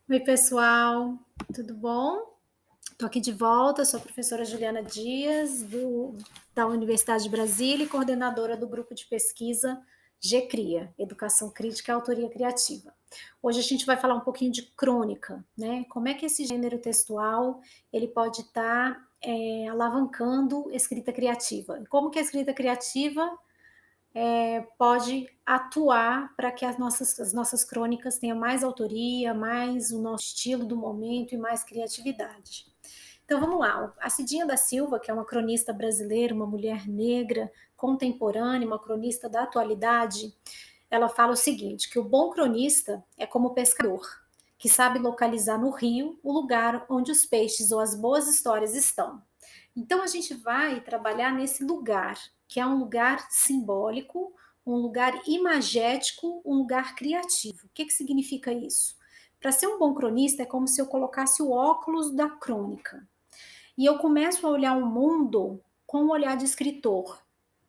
Oi, pessoal, tudo bom? Estou aqui de volta, sou a professora Juliana Dias, da Universidade de Brasília e coordenadora do grupo de pesquisa GCRIA, Educação Crítica e Autoria Criativa. Hoje a gente vai falar um pouquinho de crônica, né? Como é que esse gênero textual ele pode estar alavancando escrita criativa? Como que a escrita criativa pode atuar para que as nossas crônicas tenham mais autoria, mais o nosso estilo do momento e mais criatividade. Então vamos lá, a Cidinha da Silva, que é uma cronista brasileira, uma mulher negra, contemporânea, uma cronista da atualidade, ela fala o seguinte, que o bom cronista é como o pescador, que sabe localizar no rio o lugar onde os peixes ou as boas histórias estão. Então a gente vai trabalhar nesse lugar, que é um lugar simbólico, um lugar imagético, um lugar criativo. O que significa isso? Para ser um bom cronista é como se eu colocasse o óculos da crônica. E eu começo a olhar o mundo com um olhar de escritor,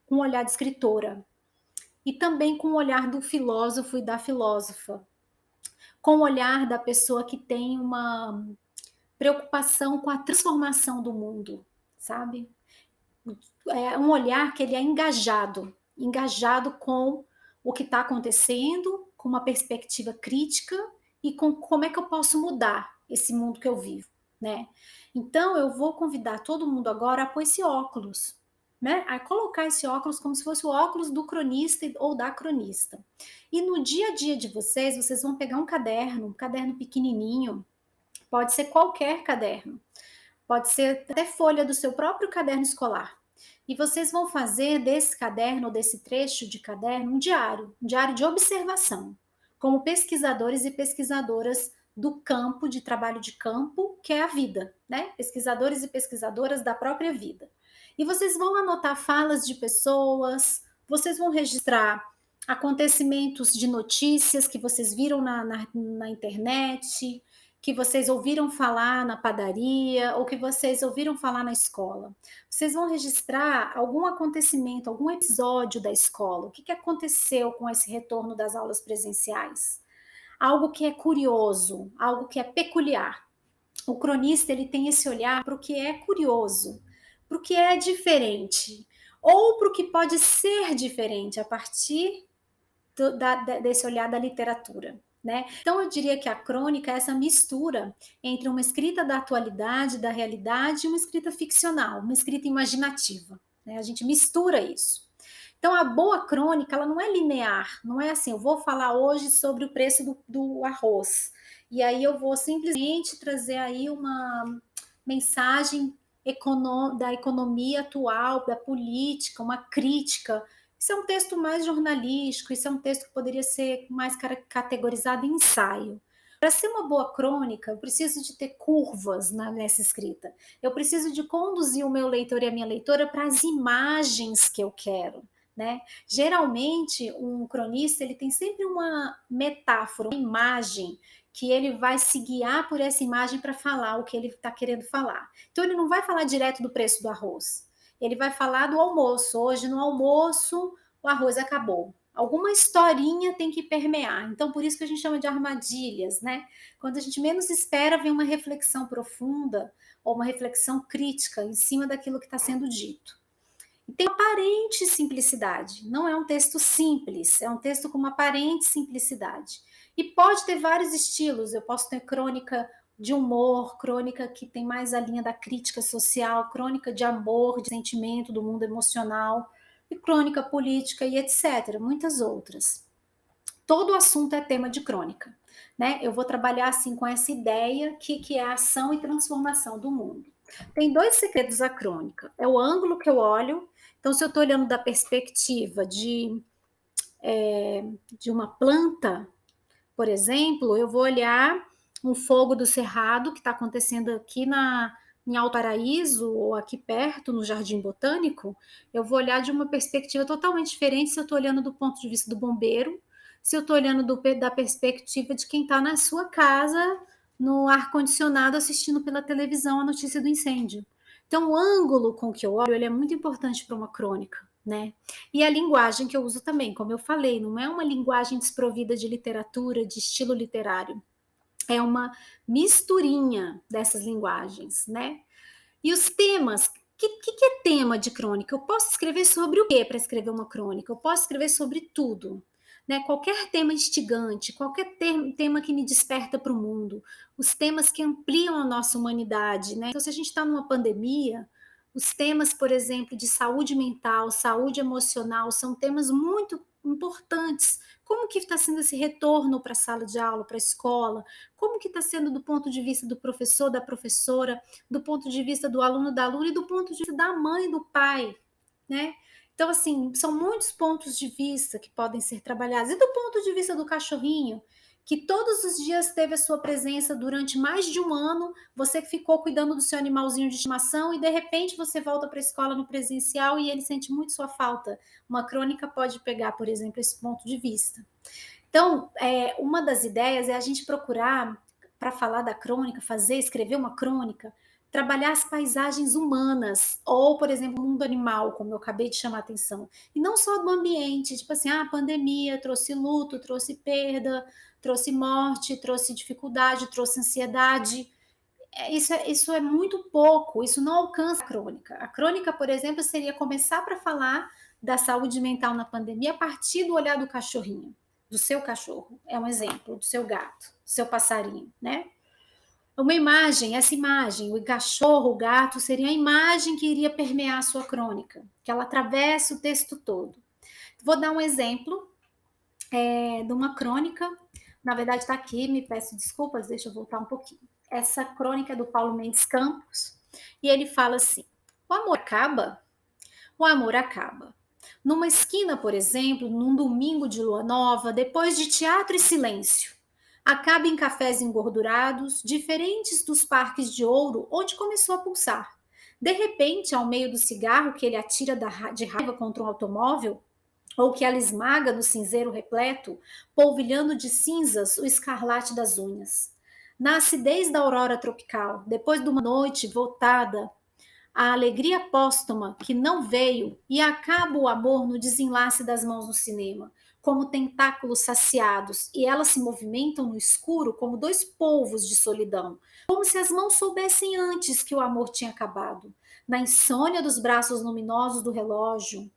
com um olhar de escritora, e também com o olhar do filósofo e da filósofa, com o olhar da pessoa que tem uma preocupação com a transformação do mundo, sabe? É um olhar que ele é engajado com o que está acontecendo, com uma perspectiva crítica e com como é que eu posso mudar esse mundo que eu vivo, né? Então eu vou convidar todo mundo agora a pôr esse óculos, né? A colocar esse óculos como se fosse o óculos do cronista ou da cronista. E no dia a dia de vocês vão pegar um caderno pequenininho, pode ser qualquer caderno, pode ser até folha do seu próprio caderno escolar. E vocês vão fazer desse caderno, ou desse trecho de caderno, um diário de observação, como pesquisadores e pesquisadoras do campo, de trabalho de campo, que é a vida, né? Pesquisadores e pesquisadoras da própria vida. E vocês vão anotar falas de pessoas, vocês vão registrar acontecimentos de notícias que vocês viram na internet, que vocês ouviram falar na padaria ou que vocês ouviram falar na escola. Vocês vão registrar algum acontecimento, algum episódio da escola. O que aconteceu com esse retorno das aulas presenciais? Algo que é curioso, algo que é peculiar. O cronista ele tem esse olhar para o que é curioso, para o que é diferente, ou para o que pode ser diferente a partir desse olhar da literatura. Né? Então, eu diria que a crônica é essa mistura entre uma escrita da atualidade, da realidade, e uma escrita ficcional, uma escrita imaginativa. Né? A gente mistura isso. Então, a boa crônica, ela não é linear, não é assim, eu vou falar hoje sobre o preço do arroz, e aí eu vou simplesmente trazer aí uma mensagem da economia atual, da política, uma crítica. Isso é um texto mais jornalístico, isso é um texto que poderia ser mais categorizado em ensaio. Para ser uma boa crônica, eu preciso de ter curvas nessa escrita. Eu preciso de conduzir o meu leitor e a minha leitora para as imagens que eu quero. Né? Geralmente, um cronista ele tem sempre uma metáfora, uma imagem que ele vai se guiar por essa imagem para falar o que ele está querendo falar. Então, ele não vai falar direto do preço do arroz. Ele vai falar do almoço. Hoje, no almoço, o arroz acabou. Alguma historinha tem que permear. Então, por isso que a gente chama de armadilhas, né? Quando a gente menos espera, vem uma reflexão profunda ou uma reflexão crítica em cima daquilo que está sendo dito. E tem aparente simplicidade. Não é um texto simples, é um texto com uma aparente simplicidade. E pode ter vários estilos. Eu posso ter crônica de humor, crônica que tem mais a linha da crítica social, crônica de amor, de sentimento, do mundo emocional, e crônica política e etc. Muitas outras. Todo assunto é tema de crônica. Né? Eu vou trabalhar assim com essa ideia que é a ação e transformação do mundo. Tem dois segredos da crônica. É o ângulo que eu olho. Então, se eu estou olhando da perspectiva de uma planta, por exemplo, eu vou olhar um fogo do cerrado que está acontecendo aqui em Alto Paraíso ou aqui perto, no Jardim Botânico. Eu vou olhar de uma perspectiva totalmente diferente se eu estou olhando do ponto de vista do bombeiro, se eu estou olhando da perspectiva de quem está na sua casa, no ar-condicionado, assistindo pela televisão a notícia do incêndio. Então, o ângulo com que eu olho ele é muito importante para uma crônica. Né? E a linguagem que eu uso também, como eu falei, não é uma linguagem desprovida de literatura, de estilo literário. É uma misturinha dessas linguagens, né? E os temas, que é tema de crônica? Eu posso escrever sobre o que para escrever uma crônica? Eu posso escrever sobre tudo, né? Qualquer tema instigante, qualquer tema que me desperta para o mundo, os temas que ampliam a nossa humanidade, né? Então, se a gente está numa pandemia, os temas, por exemplo, de saúde mental, saúde emocional, são temas muito importantes. Como que está sendo esse retorno para a sala de aula, para a escola? Como que está sendo do ponto de vista do professor, da professora, do ponto de vista do aluno, da aluna e do ponto de vista da mãe, do pai, né? Então, assim, são muitos pontos de vista que podem ser trabalhados. E do ponto de vista do cachorrinho, que todos os dias teve a sua presença durante mais de um ano, você ficou cuidando do seu animalzinho de estimação e de repente você volta para a escola no presencial e ele sente muito sua falta. Uma crônica pode pegar, por exemplo, esse ponto de vista. Então, uma das ideias é a gente procurar, para falar da crônica, escrever uma crônica, trabalhar as paisagens humanas, ou, por exemplo, o mundo animal, como eu acabei de chamar a atenção. E não só do ambiente, tipo assim, a pandemia trouxe luto, trouxe perda, trouxe morte, trouxe dificuldade, trouxe ansiedade. Isso é muito pouco, isso não alcança a crônica. A crônica, por exemplo, seria começar para falar da saúde mental na pandemia a partir do olhar do cachorrinho, do seu cachorro, é um exemplo, do seu gato, do seu passarinho, né? Uma imagem, essa imagem, o cachorro, o gato, seria a imagem que iria permear a sua crônica, que ela atravessa o texto todo. Vou dar um exemplo de uma crônica, na verdade está aqui, me peço desculpas, deixa eu voltar um pouquinho. Essa crônica é do Paulo Mendes Campos, e ele fala assim: o amor acaba? O amor acaba. Numa esquina, por exemplo, num domingo de lua nova, depois de teatro e silêncio. Acaba em cafés engordurados, diferentes dos parques de ouro onde começou a pulsar. De repente, ao meio do cigarro que ele atira de raiva contra um automóvel, ou que ela esmaga no cinzeiro repleto, polvilhando de cinzas o escarlate das unhas. Na acidez da aurora tropical, depois de uma noite voltada à alegria póstuma que não veio, e acaba o amor no desenlace das mãos no cinema, como tentáculos saciados, e elas se movimentam no escuro como dois polvos de solidão, como se as mãos soubessem antes que o amor tinha acabado. Na insônia dos braços luminosos do relógio,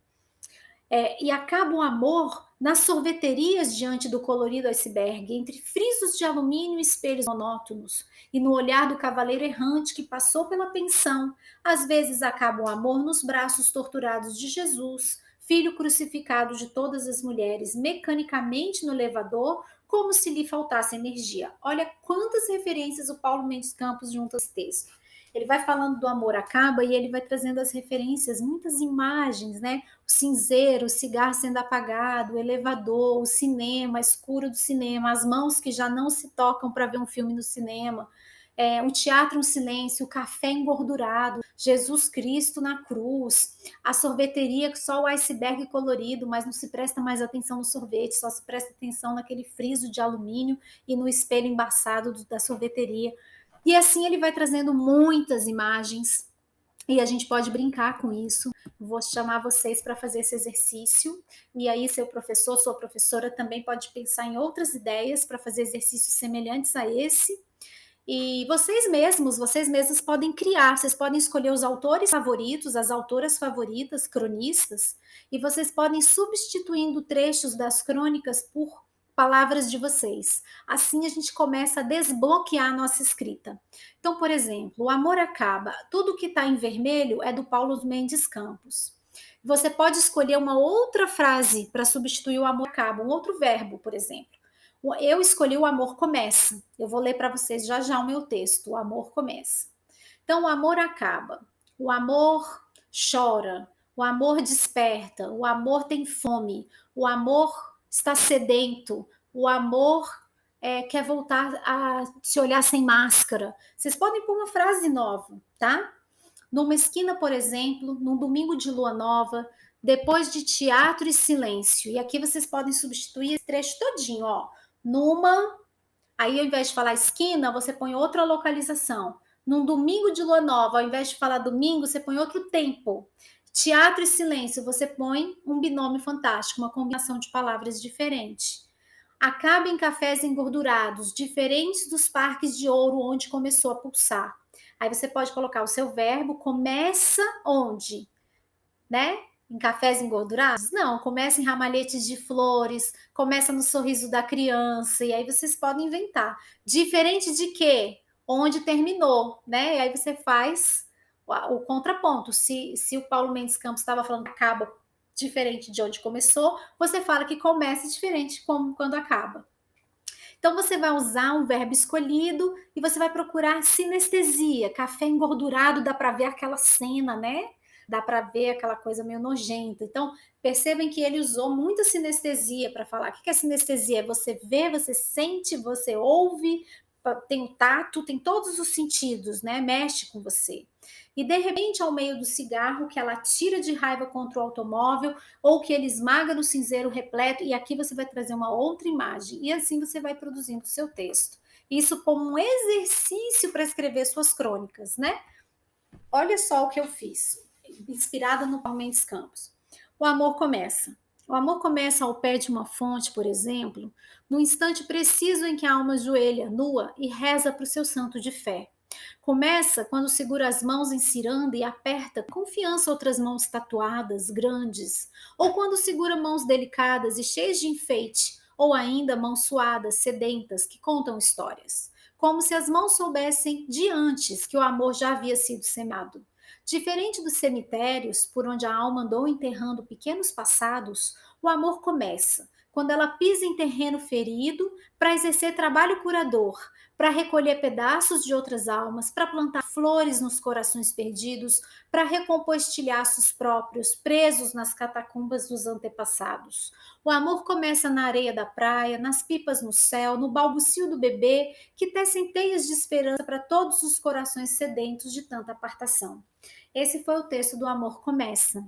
e acaba o amor nas sorveterias diante do colorido iceberg, entre frisos de alumínio e espelhos monótonos, e no olhar do cavaleiro errante que passou pela pensão. Às vezes acaba o amor nos braços torturados de Jesus, filho crucificado de todas as mulheres, mecanicamente no elevador, como se lhe faltasse energia. Olha quantas referências o Paulo Mendes Campos junta esse texto. Ele vai falando do amor acaba e ele vai trazendo as referências, muitas imagens, né? O cinzeiro, o cigarro sendo apagado, o elevador, o cinema, escuro do cinema, as mãos que já não se tocam para ver um filme no cinema, um teatro em silêncio, o café engordurado, Jesus Cristo na cruz, a sorveteria que só o iceberg colorido, mas não se presta mais atenção no sorvete, só se presta atenção naquele friso de alumínio e no espelho embaçado da sorveteria. E assim ele vai trazendo muitas imagens e a gente pode brincar com isso. Vou chamar vocês para fazer esse exercício. E aí, seu professor, sua professora também pode pensar em outras ideias para fazer exercícios semelhantes a esse. E vocês mesmos podem criar, vocês podem escolher os autores favoritos, as autoras favoritas, cronistas, e vocês podem ir substituindo trechos das crônicas por palavras de vocês. Assim a gente começa a desbloquear a nossa escrita. Então, por exemplo, o amor acaba. Tudo que está em vermelho é do Paulo Mendes Campos. Você pode escolher uma outra frase para substituir o amor acaba, um outro verbo, por exemplo. Eu escolhi o amor começa. Eu vou ler para vocês já já o meu texto. O amor começa. Então, o amor acaba. O amor chora. O amor desperta. O amor tem fome. O amor está sedento. O amor quer voltar a se olhar sem máscara. Vocês podem pôr uma frase nova, tá? Numa esquina, por exemplo, num domingo de lua nova, depois de teatro e silêncio. E aqui vocês podem substituir esse trecho todinho, ó. Aí ao invés de falar esquina, você põe outra localização. Num domingo de lua nova, ao invés de falar domingo, você põe outro tempo. Teatro e silêncio, você põe um binômio fantástico, uma combinação de palavras diferente. Acaba em cafés engordurados, diferentes dos parques de ouro onde começou a pulsar. Aí você pode colocar o seu verbo, começa onde? Né? Em cafés engordurados? Não, começa em ramalhetes de flores, começa no sorriso da criança, e aí vocês podem inventar. Diferente de quê? Onde terminou, né? E aí você faz o contraponto. Se o Paulo Mendes Campos estava falando que acaba diferente de onde começou, você fala que começa diferente como quando acaba. Então você vai usar um verbo escolhido e você vai procurar sinestesia. Café engordurado, dá para ver aquela cena, né? Dá para ver aquela coisa meio nojenta. Então, percebem que ele usou muita sinestesia para falar. O que é sinestesia? É você vê, você sente, você ouve, tem o tato, tem todos os sentidos, né? Mexe com você. E de repente, ao meio do cigarro, que ela tira de raiva contra o automóvel, ou que ele esmaga no cinzeiro repleto, e aqui você vai trazer uma outra imagem, e assim você vai produzindo o seu texto. Isso como um exercício para escrever suas crônicas, né? Olha só o que eu fiz, inspirada no Paulo Mendes Campos. O amor começa. O amor começa ao pé de uma fonte, por exemplo, no instante preciso em que a alma ajoelha nua e reza para o seu santo de fé. Começa quando segura as mãos em ciranda e aperta com confiança outras mãos tatuadas, grandes, ou quando segura mãos delicadas e cheias de enfeite, ou ainda mãos suadas, sedentas, que contam histórias. Como se as mãos soubessem de antes que o amor já havia sido semeado. Diferente dos cemitérios, por onde a alma andou enterrando pequenos passados, o amor começa, quando ela pisa em terreno ferido para exercer trabalho curador, para recolher pedaços de outras almas, para plantar flores nos corações perdidos, para recompor estilhaços próprios, presos nas catacumbas dos antepassados. O amor começa na areia da praia, nas pipas no céu, no balbucio do bebê, que tecem teias de esperança para todos os corações sedentos de tanta apartação. Esse foi o texto do Amor Começa.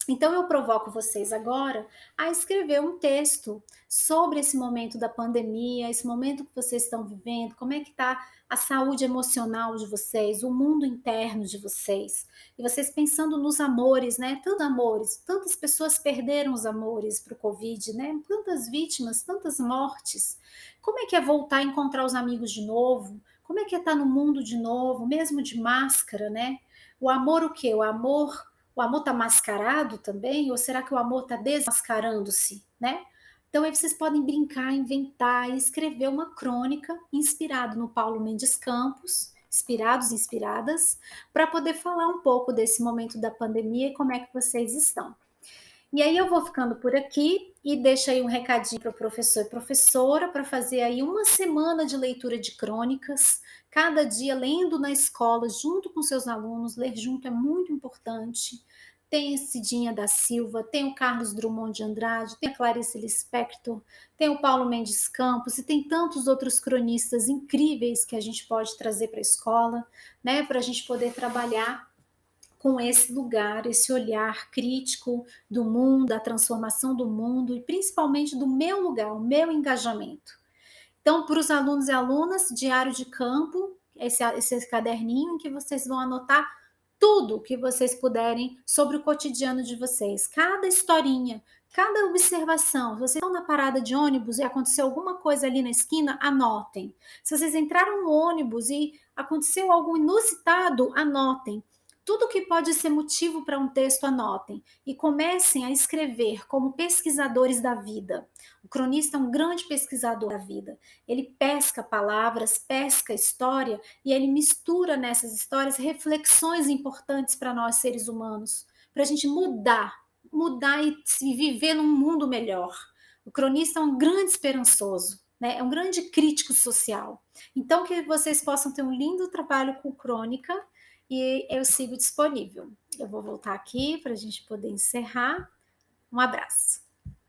Então eu provoco vocês agora a escrever um texto sobre esse momento da pandemia, esse momento que vocês estão vivendo, como é que está a saúde emocional de vocês, o mundo interno de vocês. E vocês pensando nos amores, né? Tantos amores, tantas pessoas perderam os amores para o Covid, né? Tantas vítimas, tantas mortes. Como é que é voltar a encontrar os amigos de novo? Como é que é estar no mundo de novo, mesmo de máscara, né? O amor o quê? O amor está mascarado também? Ou será que o amor está desmascarando-se, né? Então aí vocês podem brincar, inventar e escrever uma crônica inspirado no Paulo Mendes Campos, inspiradas, para poder falar um pouco desse momento da pandemia e como é que vocês estão. E aí eu vou ficando por aqui e deixo aí um recadinho para o professor e professora para fazer aí uma semana de leitura de crônicas, cada dia lendo na escola junto com seus alunos, ler junto é muito importante. Tem Cidinha da Silva, tem o Carlos Drummond de Andrade, tem a Clarice Lispector, tem o Paulo Mendes Campos e tem tantos outros cronistas incríveis que a gente pode trazer para a escola, né, para a gente poder trabalhar com esse lugar, esse olhar crítico do mundo, da transformação do mundo e principalmente do meu lugar, o meu engajamento. Então, para os alunos e alunas, diário de campo, esse caderninho em que vocês vão anotar tudo que vocês puderem sobre o cotidiano de vocês, cada historinha, cada observação. Se vocês estão na parada de ônibus e aconteceu alguma coisa ali na esquina, anotem. Se vocês entraram no ônibus e aconteceu algo inusitado, anotem. Tudo que pode ser motivo para um texto, anotem. E comecem a escrever como pesquisadores da vida. O cronista é um grande pesquisador da vida. Ele pesca palavras, pesca história e ele mistura nessas histórias reflexões importantes para nós seres humanos, para a gente mudar e se viver num mundo melhor. O cronista é um grande esperançoso, né? É um grande crítico social. Então que vocês possam ter um lindo trabalho com crônica e eu sigo disponível. Eu vou voltar aqui para a gente poder encerrar. Um abraço.